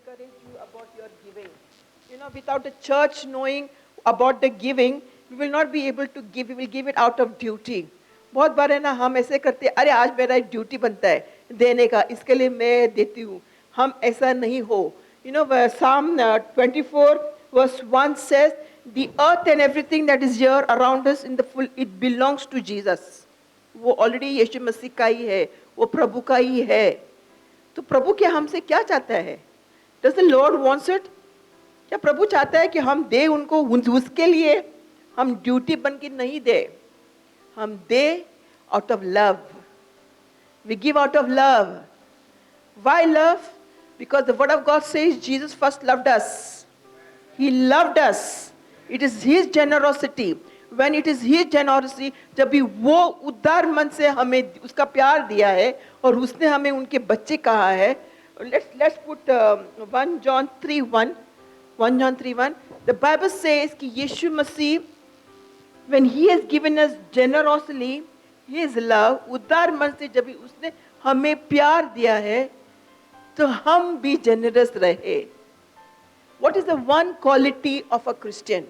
encourage you about your giving. Without a church knowing about the giving, we will not be able to give. We will give it out of duty. बहुत बार है ना हम ऐसे करते हैं, अरे आज मेरा ड्यूटी बनता है देने का, इसके लिए मैं देती हूँ. हम ऐसा नहीं हो. Psalm 24 verse 1 says, the earth and everything that is here around us in the full, it belongs to Jesus. वो ऑलरेडी यीशु मसीह का ही है, वो प्रभु का ही है. तो प्रभु क्या हमसे क्या चाहता है? Does the Lord wants it? क्या प्रभु चाहता है कि हम दे उनको उसके लिए? हम ड्यूटी बन के नहीं दे, हम दे out of love. We give out of love. Why love? Because the word of God says Jesus first loved us. He loved us. It is His generosity. When it is His generosity, जब भी वो उदार मन से हमें उसका प्यार दिया है और उसने हमें उनके बच्चे कहा है. Let's put 1 John 3:1. 1 John 3:1. The Bible says कि यीशु मसीह, when He has given us generously His love, उदार मन से जब भी उसने हमें प्यार दिया है, तो हम भी generous रहे. What is the one quality of a Christian?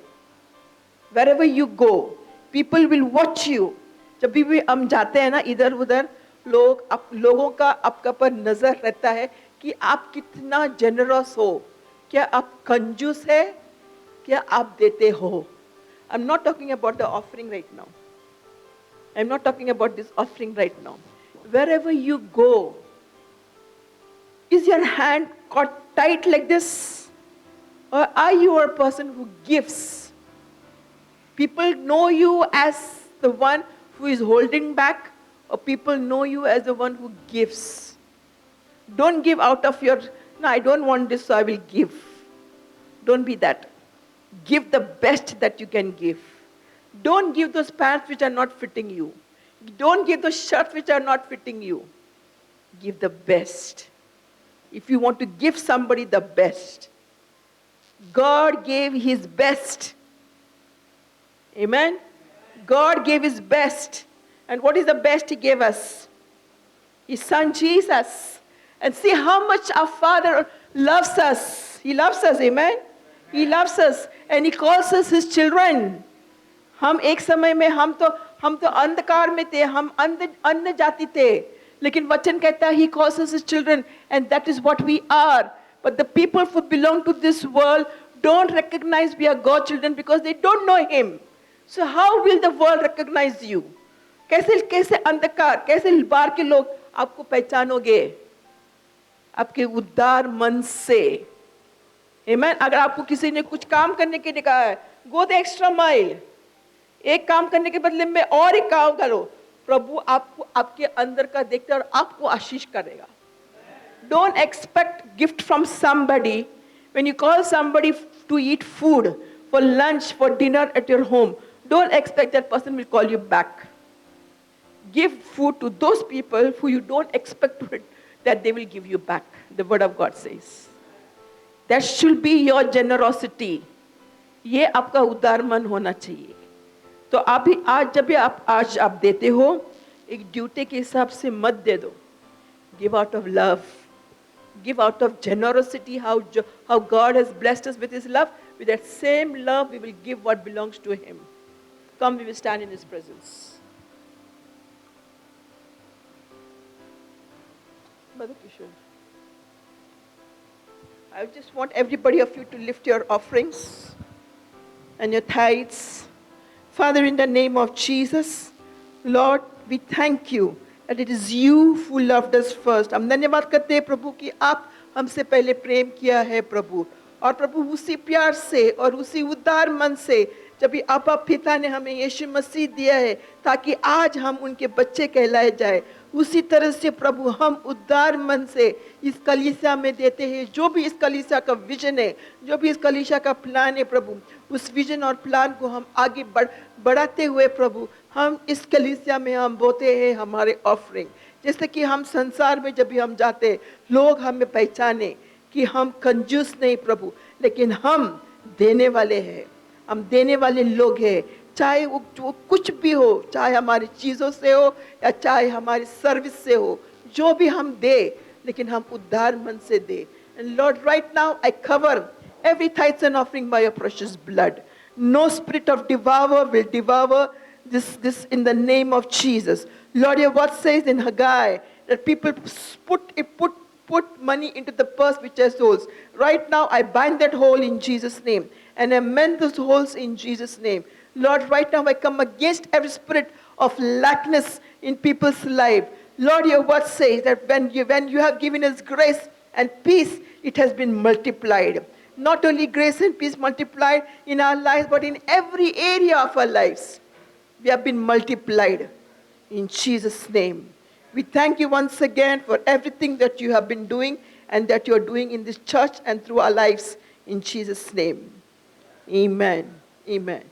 Wherever you go, people will watch you. जब भी हम जाते हैं ना इधर उधर, लोगों का आपका पर नजर रहता है कि आप कितना generous हो. क्या आप कंजूस है? क्या आप देते हो? I'm not talking about the offering right now. I'm not talking about this offering right now. Wherever you go, is your hand caught tight like this? Or are you a person who gives? People know you as the one who is holding back, or people know you as the one who gives. Don't give out of your, no, I don't want this, so I will give. Don't be that. Give the best that you can give. Don't give those pants which are not fitting you. Don't give those shirts which are not fitting you. Give the best. If you want to give somebody the best, God gave His best. Amen? God gave His best. And what is the best He gave us? His Son Jesus. And see how much our Father loves us. He loves us, amen? He loves us and He calls us His children. हम एक समय में हम तो अंधकार में थे, हम अन्य जाति थे, लेकिन वचन कहता है He calls us His children, and that is what we are. But the people who belong to this world don't recognize we are God's children because they don't know Him. So how will the world recognize you? कैसे अंधकार, कैसे बाहर के लोग आपको पहचानोगे? आपके उदार मन से. Amen? अगर आपको किसी ने कुछ काम करने के लिए कहा है, go the extra mile. एक काम करने के बदले में और एक काम करो. प्रभु आपको आपके अंदर का देखते और आपको आशीष करेगा. Don't expect gift from somebody. When you call somebody to eat food, for lunch, for dinner at your home, don't expect that person will call you back. Give food to those people who you don't expect that they will give you back. The word of God says. That should be your generosity. ये आपका उदार मन होना चाहिए. तो आज आप देते हो, एक ड्यूटी के हिसाब से मत दे दो. Give out of love. Give out of generosity, how God has blessed us with His love. With that same love, we will give what belongs to Him. Come, we will stand in His presence. Mother Kishore, I just want everybody of you to lift your offerings and your tithes. Father, in the name of Jesus, Lord, we thank you that it is you who loved us first. हम धन्यवाद करते हैं प्रभु कि आप हमसे पहले प्रेम किया है प्रभु. और प्रभु उसी प्यार से और उसी उदार मन से जब भी आपा पिता ने हमें यीशु मसीह दिया है ताकि आज हम उनके बच्चे कहलाए जाए, उसी तरह से प्रभु हम उदार मन से इस कलीसिया में देते हैं. जो भी इस कलीसिया का विजन है, जो भी इस कलीसिया का प्लान है प्रभु, उस विजन और प्लान को हम आगे बढ़ाते हुए प्रभु हम इस कलीसिया में हम बोते हैं हमारे ऑफरिंग. जैसे कि हम संसार में जब भी हम जाते, लोग हमें पहचाने कि हम कंजूस नहीं प्रभु, लेकिन हम देने वाले हैं. हम देने वाले लोग हैं, चाहे वो कुछ भी हो, चाहे हमारी चीज़ों से हो या चाहे हमारी सर्विस से हो, जो भी हम दे, लेकिन हम उदार मन से दे. And Lord, right now I cover every tithes and offering by your precious blood. No spirit of devourer will devour this in the name of Jesus. Lord, your word says in Haggai that people put money into the purse which has holes. Right now I bind that hole in Jesus' name and I mend those holes in Jesus' name. Lord, right now I come against every spirit of lackness in people's life. Lord, your word says that when you have given us grace and peace, it has been multiplied. Not only grace and peace multiplied in our lives, but in every area of our lives. We have been multiplied in Jesus' name. We thank you once again for everything that you have been doing and that you are doing in this church and through our lives in Jesus' name. Amen. Amen.